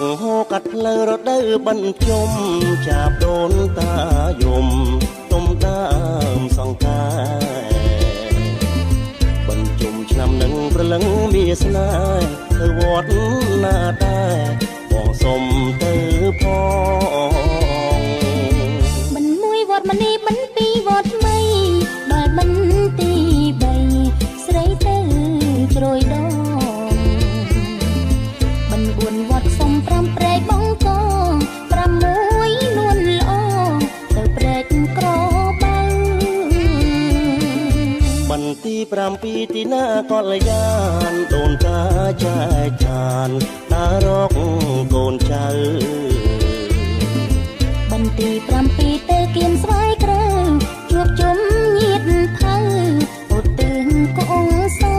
ហូកាត់ផ្លូវរដូវបញ្ជុំចាប់ដូនតាយំទុំដើមសង្ការបញ្ជុំឆ្នាំនឹងប្រលឹងមានស្នេហ៍ទៅវត្តណាដែរបងសុំទៅផងមិនមួយវត្តមនីមិនពីរវត្តថ្មីដល់មិនទី3ស្រីទៅជ្រោយដងមិន4វត្តសុំ5ព្រែកបងកង6នួនល្អទៅព្រែកក្របើបន្ទី7ទីណាកលយានដូនតាចែកឋានតារកកូនចៅបន្ទី7ទៅគៀនស្វាយក្រៅជួបជុំញាតថៅឧទ្ទិសកងសើ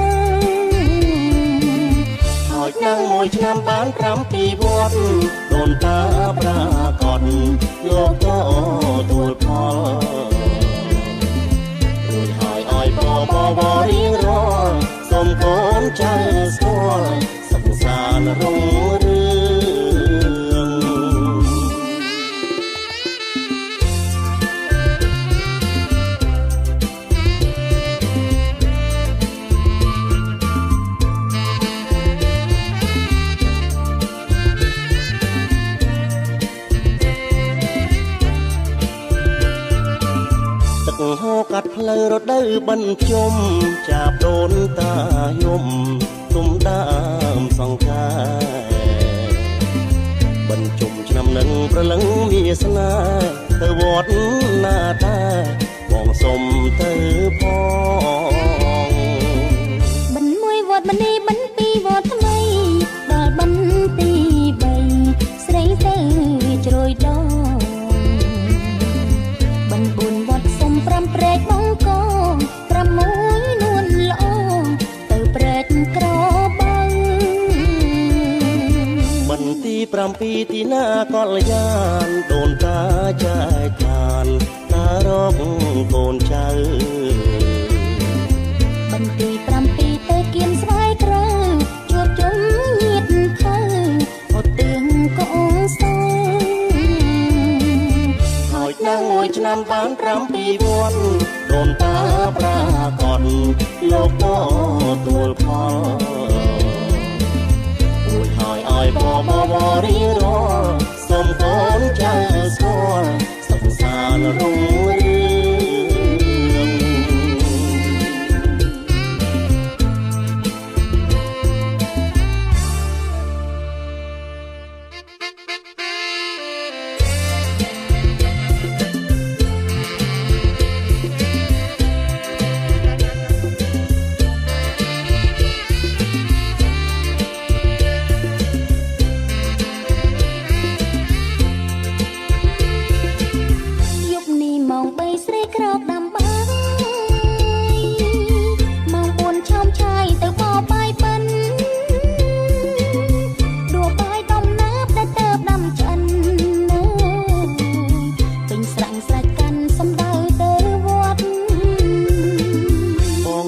ហើយนั่งមួយឆ្នាំបាន7វត្តដូនតាប្រាកដលោកក៏ទួលផលរួចហើយឲ្យបរៀងរាល់សូមកូនចៅស្គាល់សុខសាន្តរុងរឿងហូកាត់ផ្លូវរដូវបញ្ជុំចាប់ដូនតាយំទុំដើមសង្ការបញ្ជុំឆ្នាំនឹងប្រលឹងមានស្នេហ៍ទៅវត្តណាដែរបងសុំទៅផងមិនមួយវត្តមនីមិនពីរវត្តថ្មីដល់បន្ទី3ស្រីទៅជ្រោយដងមិន4វត្តសុំ5ព្រែកបងកង6នួនល្អទៅព្រែកក្របើបន្ទី7ទីណាកលយានដូនតាចែកឋានតារកកូនចៅបន្ទី7ទៅគៀនស្វាយក្រៅជួបជុំញាតថៅឧទ្ទិសកងសើហើយนั่งមួយឆ្នាំបាន7វត្តដូនតាប្រាកដលោកក៏ទួលផលរួចហើយឲ្យបរៀងរាល់សូមកូនចៅស្គាល់សុខសាន្តរុងរឿ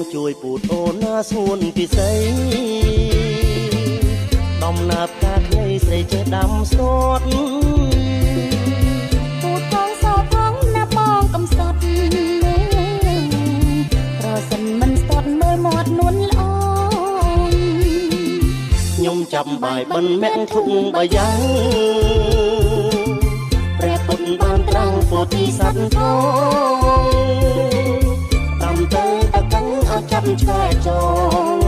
ងជួយពូតអូនណាស្ងួនពិសីដំណាប់កាខ្ញីស្រីចេះដាំស្ទាត់ពូតផងសោផងណាបងកំសត់ប្រសិនមិនស្ទាត់មើលមាត់នួនល្អខ្ញុំចាប់បាយបិណ្ឌមាក់ធុងបាយ៉ាងព្រះពុទ្ធបានត្រាំងពោធិសត្វផងតាមទៅតកឹងឲ្យចាប់ឆ្កែចង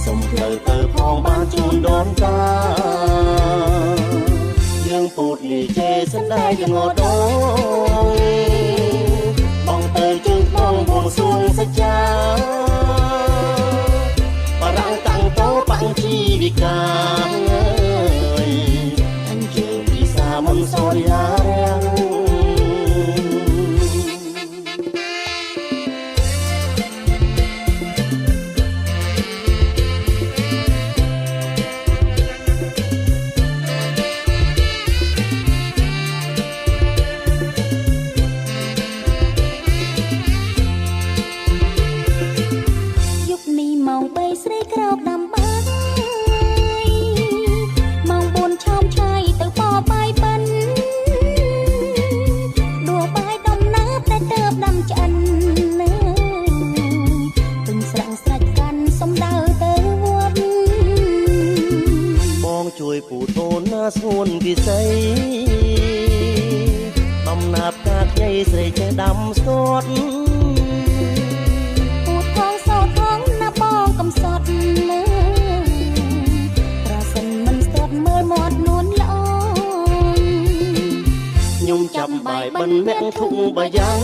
សុំផ្លូវទៅផងបានជូនដូនតាយើងពូតលីជេសណ្ដែកងដងបងទៅជើងបងបួងសួងសច្ចាបារាំងតាំងតោបាំងជីវិកាអញ្ជើញពិសាមុនសូរិយារាំងស្រីក្រោកដាំបាយ ជ័យស្រីចេះដាំស្ទាត់ពូថងសោថងណាបងកំសត់មើលប្រសិនមិនស្ទាត់មើលមាត់នួនល្អខ្ញុំចាំបាយបិណ្ឌអ្នកធុងបាយ៉ាង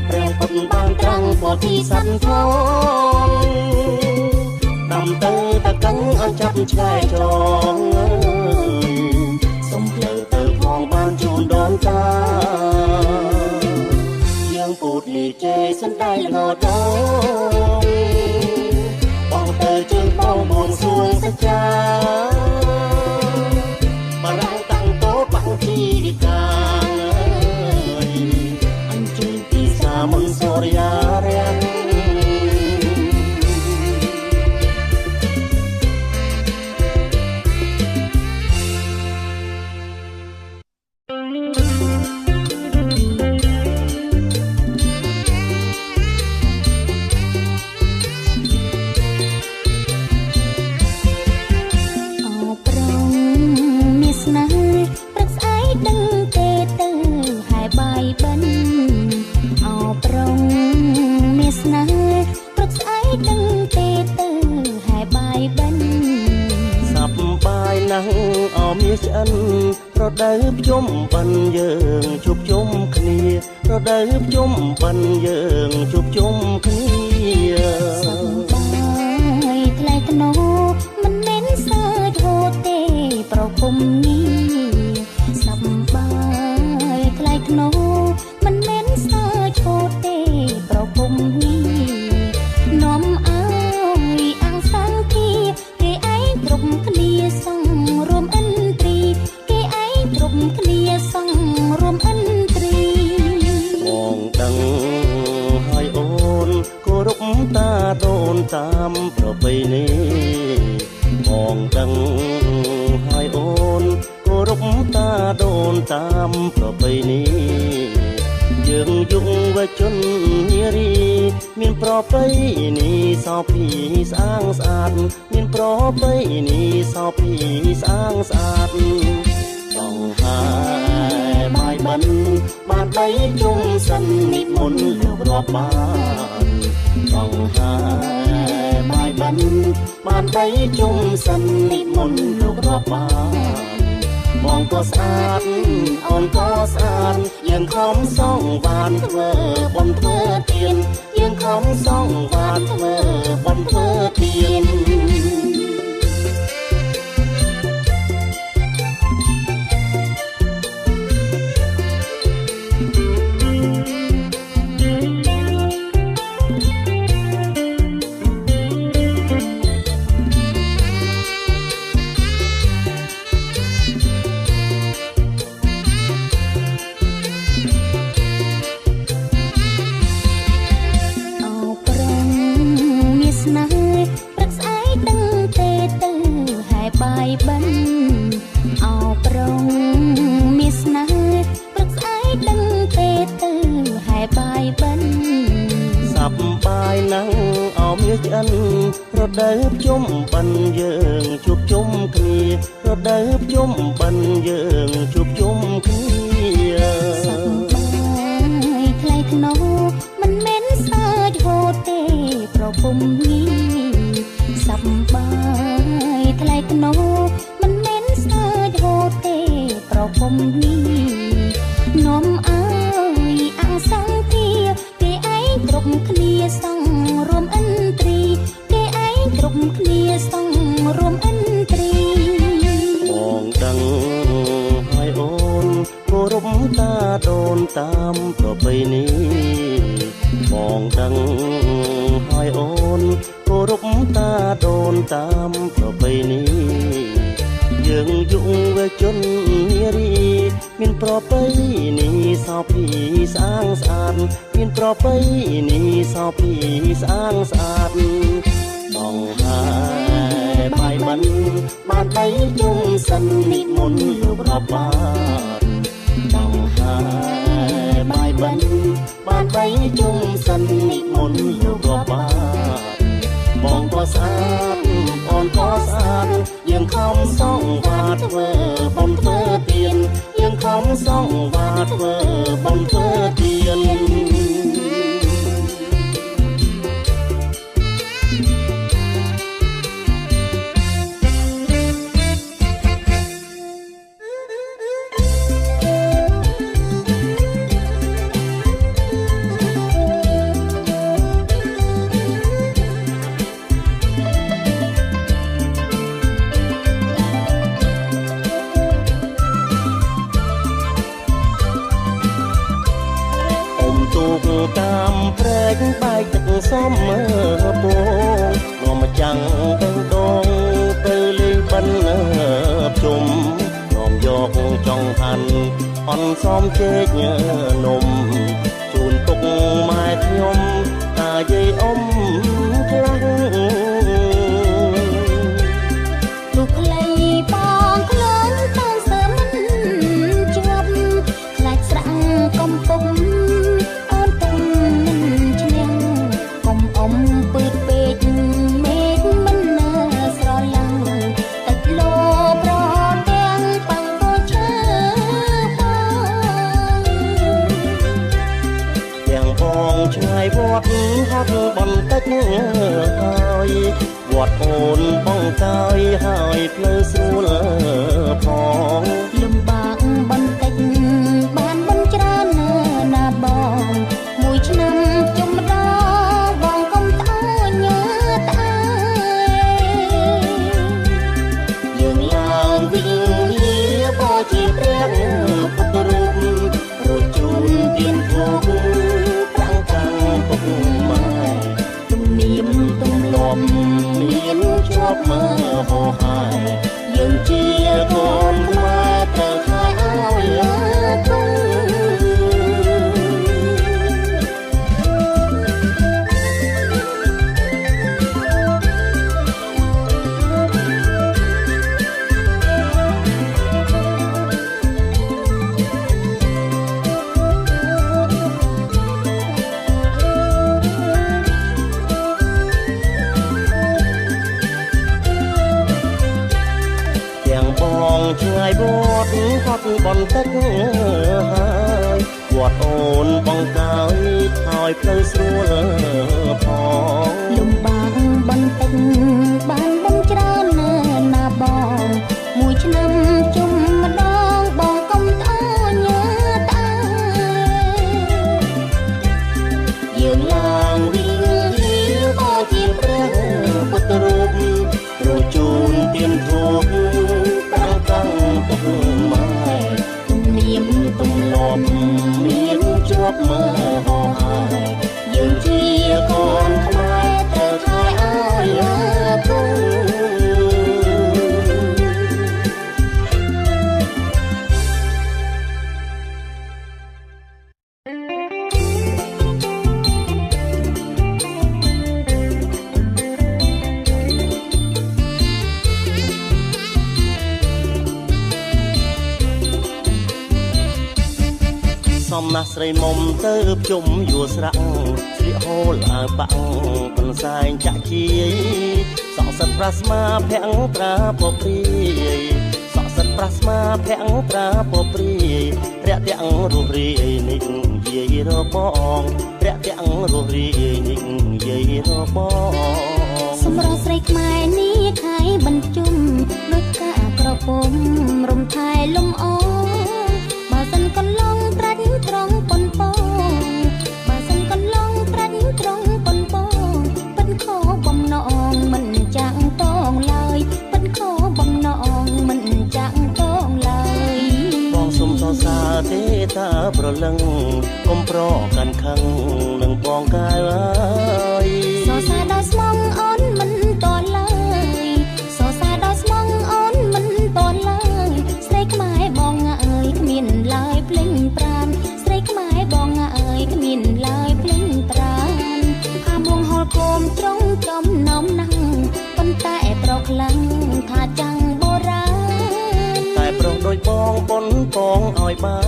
ព្រះពុទ្ធបានត្រាំងពោធិសត្វផងដាំទៅតកឹងឲ្យចាប់ឆ្លែចងសុំផ្លូវទៅផងបានជូនដូនតាយើងពូតលីជេសណ្ដែកណដងបងទៅជើងបងបួងសួងសច្ចាបារាំងតាំងតោបាំងទីវិការអញ្ជើញពីសាមុនសូរិយារាំងឆ្អិនប្រដៅភ្ជុំបិណ្ឌយើងជួបជុំគ្នាប្រដៅភ្ជុំបិណ្ឌយើងជួបជុំគ្នាសប្បាយថ្លៃថ្នូរមិនមែនសើចហូរទេប្រគុំនេះសប្បាយថ្លៃថ្នូរមិនមែនសើចហូរទេប្រគុំនេះនាំឲ្យអាំងសាំងទីគេឯងគ្រប់គ្នាសងរួមអិនគ្នាសងរួមអិនត្រីបងដឹងហើយអូនគោរពតាដូនតាមប្រពៃណីបងដឹងហើយអូនគោរពតាដូនតាមប្រពៃណីយើងយុវជននារីមានប្រពៃណីសោភីស្អាងស្អាតមានប្រពៃណីសោភីស្អាងស្អាតបងហើយបាយបិណ្ឌបានបីជុំសិននិមន្តលោករាប់បានបងហើយបាយបិណ្ឌបានបីជុំសិននិមន្តលោករាប់បានបងក៏ស្អាតអូនក៏ស្អាតយើងខំសងបានធ្វើបុណ្យធ្វើទានយើងខំសងបានធ្វើបុណ្យធ្វើទានបាយបិណ្ឌអោប្រងមានស្នេហ៍ព្រឹកស្អែកដឹងទេទៅហែបាយបិណ្ឌសប្បាយណាស់អោមានឆ្អិនរដូវភ្ជុំបិណ្ឌយើងជួបជុំគ្នារដូវភ្ជុំបិណ្ឌយើងជួបជុំគ្នាសប្បាយថ្លៃថ្នូរមិនមែនសើចហូរទេប្រគុំនេះសប្បាយថ្លៃថ្នូរមិនមែនសើចហូរទេប្រគុំនេះនាំឲ្យអាំងសាំងទីគេឯងគ្រប់គ្នាសងរួមអិនត្រីគេឯងគ្រប់គ្នាសងរួមអិនត្រីបងដឹងហើយអូនគោរពតាដូនតាមប្រពៃណីបងដឹងហើយអូនគោរពតាដូនតាមប្រពៃណីយើងយុវជននារីមានប្រពៃណីសោភីស្អាងស្អាតមានប្រពៃណីសោភីស្អាងស្អាតបងហើយបាយបិណ្ឌបានបីជុំសិននិមន្តលោករាប់បានបងហើយបាយបិណ្ឌបានបីជុំសិននិមន្តលោករាប់បានបងក៏ស្អាតអូនក៏ស្អាតយើងខំសងវត្តធ្វើបុណ្យធ្វើទានយើងខំ ំសងបាតធ្វើបុណ្យធ្វើទានតាមព្រែកបែកទឹកសមមើពងនាំមកចាំងទៅដងទៅលេងបិណ្ឌជុំនាំយកចង់ហាន់អន់សមជែកនំជូនទុកម៉ែខ្ញុំតាយាយអ៊ំខ្លាំងទុកលៃបងខ្លួនតាំងសើមិនជាប់ខ្លាចស្រាំងកំពុងវត្តហត់បន្តិចហើយវត្តអូនបងកាយហើយផ្លូវស្រួលផងលំបាកបន្តិចបានបន់ច្រើនណាបងមួយឆ្នាំជុំម្ដងបងកុំត្អូញញើតាយើងឡើងវិញបោជាព្រះពុទ្ធរូបរជូនទៀនធូបពុកម៉ែទំនៀមទម្លាប់មានជាប់មើលហោហាយយើងជាកូនខ្មែរត្រូវខែឲ្យទុំឆ្ងាយវត្តហត់បន្តិចហើយវត្តអូនបងកាយហើយផ្លូវស្រួលផងលំបាកបន្តិចបានបងច្រើនណាបងមួយឆ្នាំជុំម្ដងបងកុំត្អូញញើតាយើងឡើងវិញបោជាព្រះពុទ្ធរូបរជូនទៀនធូបពុកម៉ែទំនៀមទម្លាប់មានជាប់មើលហោហាយយើងជាកូនខ្មែរត្រូវខែឲ្យទុំសំណាស់ស្រីមុំទៅជុំយួរស្រាក់ស្លៀកហូលអាវបាក់ប៉ុនសែងចាក់ជាយសក់សិតប្រាស្មាភាំងត្រាពព្រាយសក់សិតប្រាស្មាភាំងត្រាពព្រាយរាក់ទាំងរស់រាយនេះនិយាយរបងរាក់ទាំងរស់រាយនេះនិយាយរបងសម្រាប់ស្រីខ្មែរនេះខៃបញ្ជុំដូចកាក្រពុំរំថែលំអបើសិនកន្លងត្រាច់ត្រង់ប៉ុនពងបើសិនកន្លងត្រាច់ត្រង់ប៉ុនពងពិនខោបំណងមិនចាក់តងឡើយពិនខោបំណងមិនចាក់តងឡើយបងសុំសរសើរទេតាប្រលឹងកុំប្រកាន់ខឹងនឹងបងកាយអើយសរសើរដល់ស្មងអូនមិនតឡើយសរសើរដល់ស្មងអូនមិនតឡើយស្រីខ្មែរបងអើយគ្មានឡើយភ្លេងប្រានស្រីខ្មែរបងអើយគ្មានឡើយភ្លេងប្រានផាមួងហល់គោមត្រង់ចំណោមណាំងប៉ុន្តែប្រខ្លាំងថាចាំងបូរាណតែប្រុងដូចបងប៉ុនពងឲ្យបា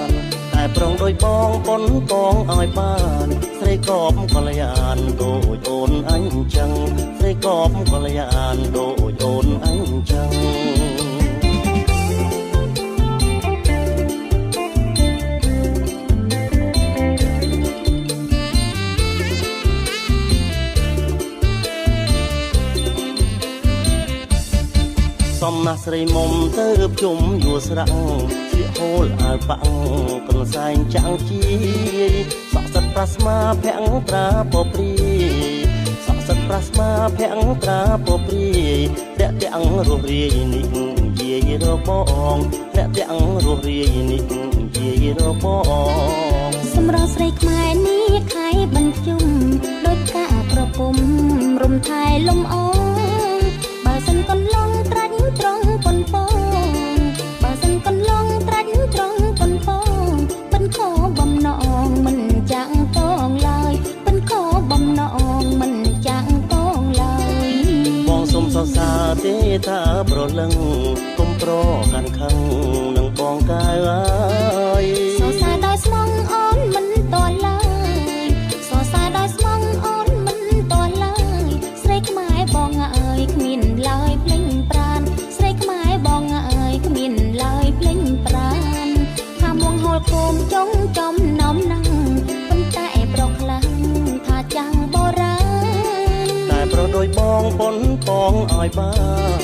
នតែប្រុងដូចបងប៉ុនពងឲ្យបានស្រីកបកល្យានដូចអូនអញចឹងស្រីកបកល្យានដូចអូនអញចឹង សំណាស់ស្រីមុំទៅជុំយួរស្រាំងជាហូលអាវប៉ាំងកន្សែងចាំងជាសក់សិតប្រាស្មាភាំងត្រាពព្រីសក់សិតប្រាស្មាភាំងត្រាពព្រីតាក់ទាំងរស់រាយនេះយាយរបងតាក់ទាំងរស់រាយនេះយាយរបងសម្រស់ស្រីខ្មែរនេះខៃបញ្ជុំដូចកាប្រពុំរំថែលំអងបើសិនកន្លងត្រាច់ត្រង់ប៉ុនពងបើសិនកន្លងត្រាច់ត្រង់ប៉ុនពងប៉ុនខោបំណងមិនចាក់តងឡើយប៉ុនខោបំណងមិនចាក់តងឡើយបងសុំសរសើរទេថាប្រលឹងគុំប្រកាន់ខឹងនឹងបងកាយអើយសរសើរដោយស្មងអូនមិនតឡើយសរសើរដោយស្មងអូនមិនតឡើយស្រីខ្មែរបងអើយគ្មានឡើយភ្លេងប្រានស្រីខ្មែរបងអើយគ្មានឡើយភ្លេងប្រានថាមួងហូលគោមចុងចំនំណាំងប៉ុន្តែប្រកខ្លាំងថាចាំងបរាណតែប្រដូចបងប៉ុនពងឲ្យបាន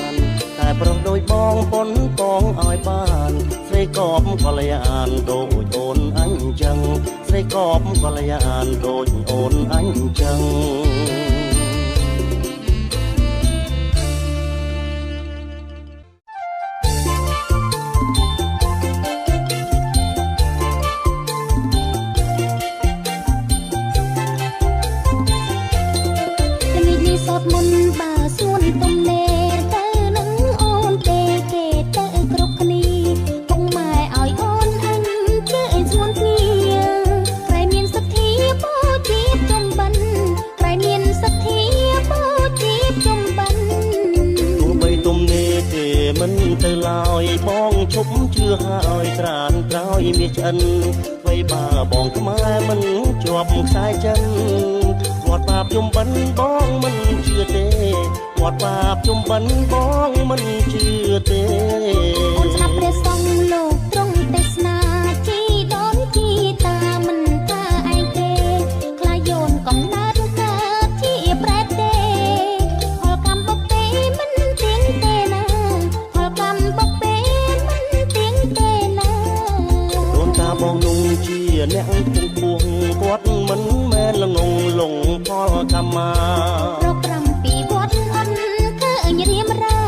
តែប្រុសដូចបងប៉ុនពងឲ្យបានស្រីកបកល្យានដូចអូនអញ្ចឹងស្រីកបកល្យានដូចអូនអញ្ចឹងសតមុនបើសួនទំនេរទៅនឹងអូនទេគេទៅគ្រប់គ្នាពុកម៉ែឲ្យអូនអញជឿឲ្យស្មួនគ្នាក្រែមានសទ្ធាបូជាចំបិនក្រែមានសទ្ធាបូជាចំបិនទោះបីទំនេរទេមិនទៅឡើយបងឈប់ជឿហើយត្រានក្រោយមានឆ្អិនអ្វីបើបងខ្មែរមិនជាប់ខ្សែចិនគាត់បាបជុំបិណ្ឌបងមិនជឿទេគាត់បាបជុំបិណ្ឌបងមិនជឿទេអូនស្ដាប់ព្រះសង្ឃលោកទ្រង់ទេសនាជីដូនជីតាមិនថាឯងទេខ្លាយូនកំណើតកើតជាប្រែតទេហល់កម្មបុកទេមិនទៀងទេណាហល់កម្មបុកទេមិនទៀងទេណាដូនតាបងនោះជាអ្នកពុំពួងគាត់មិនមែនល្ងងលងផលកម្មមាប្រប្រាំពីវត្តអន់ឃើញរៀមរា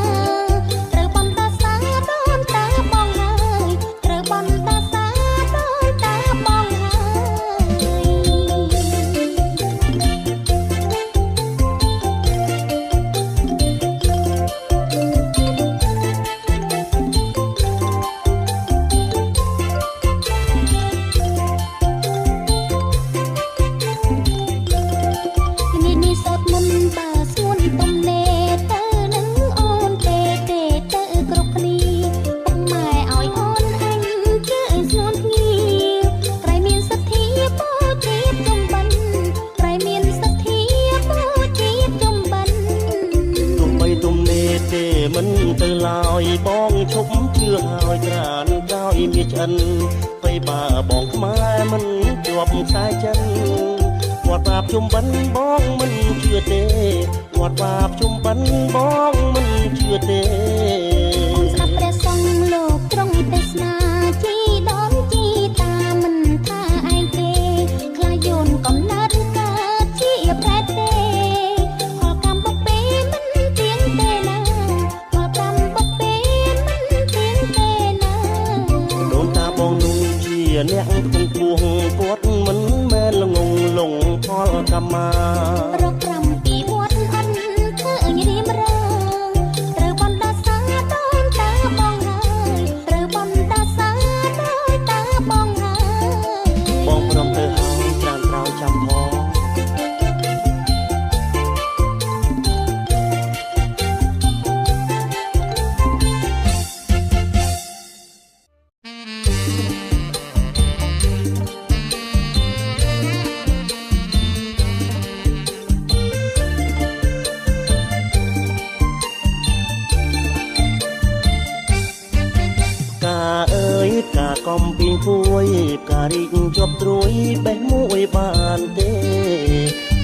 ត្រូវបំតាសាដូនតាបងហើយត្រូវបំតាសាដូនតាបងសតមុនបើសួនទំនេរទៅនឹងអូនទេទេទៅគ្រប់គ្នាពុកម៉ែឲ្យអូនអញជឿឲ្យស្នួនគ្នាក្រែមានសទ្ធាបូជាចំបិនក្រែមានសទ្ធាបូជាចំបិនទោះបីទំនេរទេមិនទៅឡើយបងឈប់ជឿហើយត្រានក្រោយមានឆ្អិនអ្វីបើបងខ្មែរមិនជាប់ខ្សែចិនគាត់បាបជុំបិណ្ឌបងមិនជឿទេគាត់បាបជុំបិណ្ឌបងមិនជឿទេអូនស្ដាប់ព្រះសង្ឃលោកទ្រង់ទេសនាជីដូនជីតាមិនថាឯងទេខ្លាយូនកំណើតកើតជាប្រែតទេហល់កម្មបុកពេមិនទៀងទេណាហល់កម្មបុកពេមិនទៀងទេណាដូនតាបងនោះជាអ្នកពុំពួងគាត់មិនមែនល្ងងលងផលកម្មមាប្រប្រាំពីវត្តអន់ឃើញរៀមរាត្រូវបំតាសាដូនតាបងហើយត្រូវបំតាសាដូនតាបងហើយបងព្រមទៅហើយត្រានក្រោយចាំផងកំពីងពួយផ្ការីកជាប់ត្រួយបេះមួយបានទេ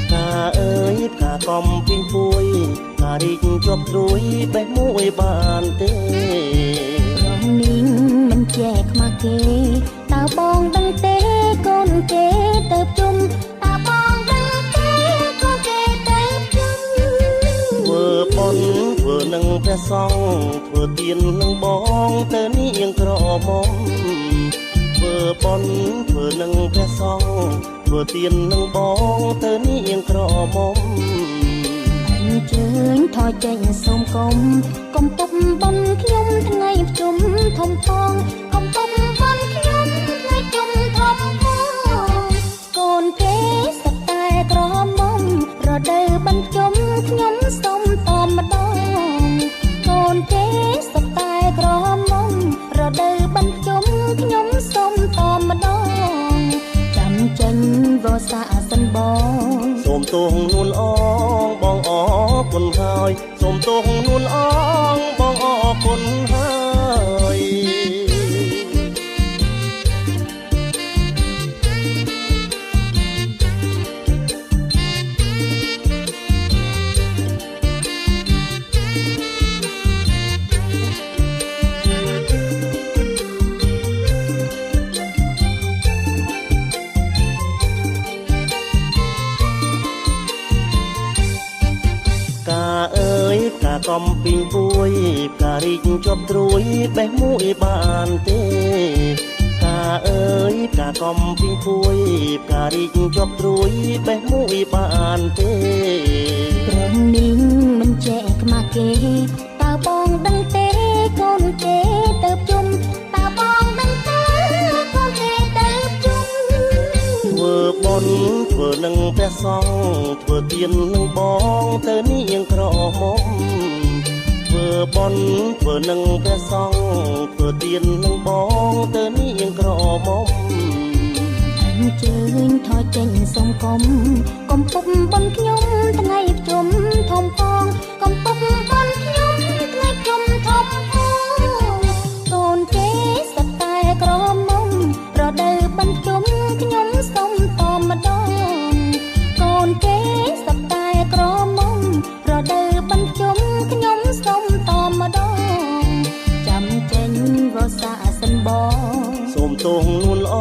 ផ្កាអើយផ្កាកំពីងពួយផ្កា រីកជាប់ត្រួយបេះមួយបានទេរំនីងមិនចែកខ្មាស់គេតើបងដឹងទេកូនគេទៅជុំតើបងដឹងទេកូនគេទៅជុំធ្វើបុណ្យធ្វើនឹងព្រះសង្ឃធ្វើទាននឹងបងទៅនាងក្រមុំធ្វើបុណ្យធ្វើនឹងព្រះសង្ឃធ្វើទាននឹងបងទៅនាងក្រមុំអញ្ជើញថយចេញសូមកុំកុំពុកបន់ខ្ញុំថ្ងៃប្រជុំធំផងកុំពុកបន់ខ្ញុំថ្ងៃជុំធំផងកូនគេសត្វតែក្រមុំរដូវបញ្ជុំខ្ញុំសុំតម្ដងកូនគេសត្វតែក្រមុំរដូវបញ្ជុំខ្ញុំសុំតម្ដងចាំចេញវស្សាសិនបងសូមទោសនួនអងបងអរគុណហើយសូមទោសនួនអងបងអរគុណហើយកំពីងពួយការីកជាប់ត្រួយបេះមួយបានទេកាអើយកាកំពីងពួយការីកជាប់ត្រួយបេះមួយបានទេព្រមនីងមិនចែកខ្មាស់គេតើបងដឹងទេកូនគេទៅជុំតើបងដឹងទេកូនគេទៅជុំធ្វើបុណ្យធ្វើនឹងព្រះសង្ឃធ្វើទាននឹងបងទៅនាងក្រមុំធ្វើបុណ្យធ្វើនឹងព្រះសង្ឃធ្វើទាននឹងបងទៅនាងក្រមុំអញ្ជើញថយចេញសុំកុំកុំពុកបន់ខ្ញុំថ្ងៃប្រជុំធំផងកុំពុកបន់ខ្ញុំថ្ងៃជុំធំផងកូនគេសត្វតែក្រមុំរដូវបញ្ជុំខ្ញុំសុំតម្ដងកូនគេសត្វតែក្រមុំរដូវបញ្ជុំខ្ញុំសុំតម្ដងចាំចេញវស្សាសិនបងសូមទោសនួនអ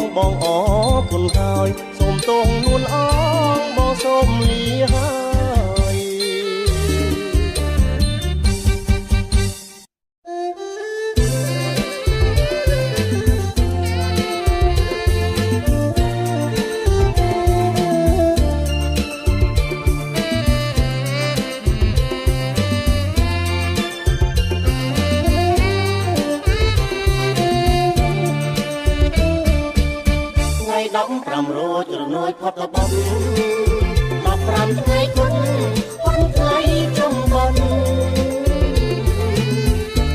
ងបងអរគុណហើយសូមទោសនួនអងបងសូមលាហើយ15រោចរនួយផុតបន់15ថ្ងៃគុណប៉ុនថ្ងៃជុំបន់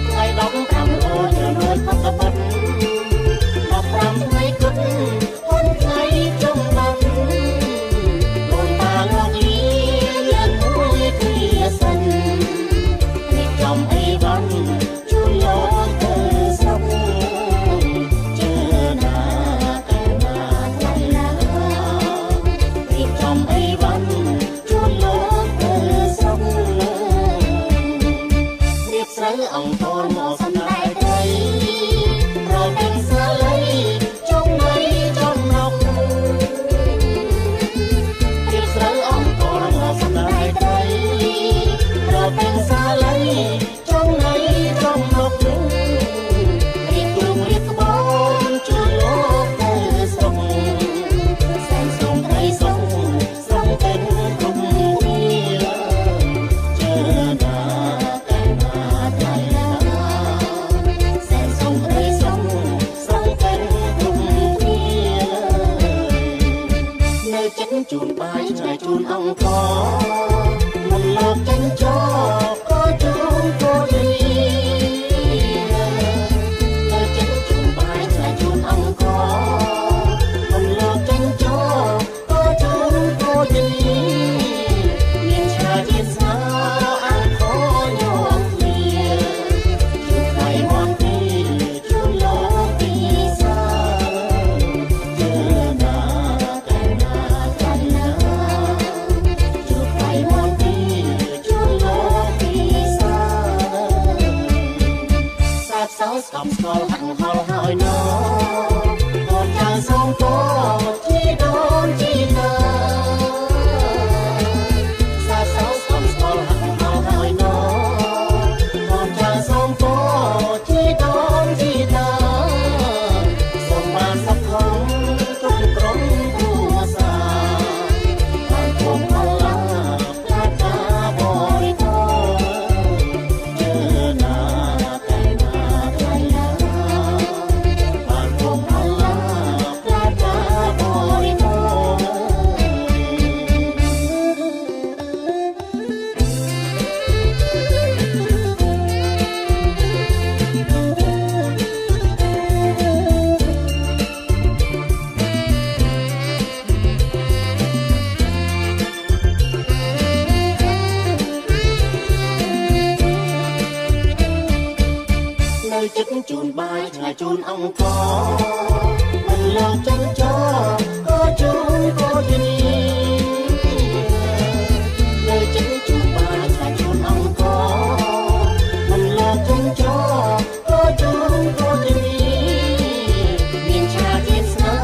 ថ្ងៃ15រោចរនួយផុតបន់15ថ្ងៃគុណប៉ុនថ្ងៃជុំបន់កូនតាលោកលីលើកមួយគ្នាសិនរៀបចំអីវ៉ាន់ជួយលោកទៅស្រុកអង្គតលមកសំដែងត្រីរកទាំងសាលីចុងណៃចំណុករៀបស្រូវអង្គតលមកសំដែងត្រីរកទាំងសាលីចុងណៃចំណុករៀបទ្រុងរៀបក្បូនជួយលោកទៅស្រុកសែនសុំត្រីសុំស្រង់ទៅគុំគ្នាជើណាជូនបាយឆ្ងាយជូនអង្គមិនលោកចិញ្ចោក៏ជូនក៏លីនៅចិញ្ចជូនបាយឆ្ងាយជូនអង្គមិនលោកចិញ្ចោក៏ជូនក៏លីមានឆ្ងាយជាស្នាអង្គញោមគ្នាជួបថ្ងៃមកទីជួបលោកទីសាជើណាជួបថ្ងៃមកទីជួបលោក ជូនបាយឆ្ងាយជូនអង្គមិនលោកចិនចោក៏ជូនក៏ជានេះនៅចិនជូនបាយឆ្ងាយជូនអង្គមិនលោកចិនចោក៏ជូនក៏ជានេះមានឆាជាស្នោ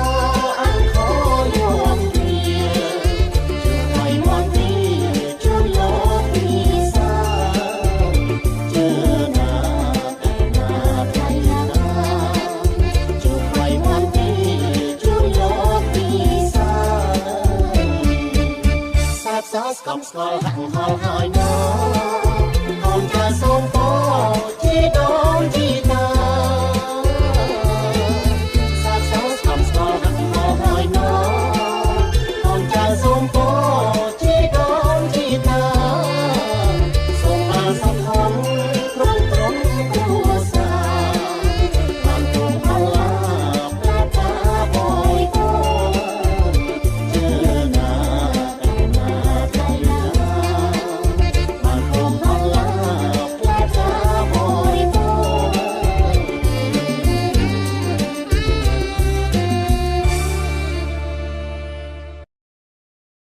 អង្គយំទីជួយឲ្យមកទីជួយលោកទីសាជឿណាស្កប់ស្កល់ហាក់ហល់ហើយណា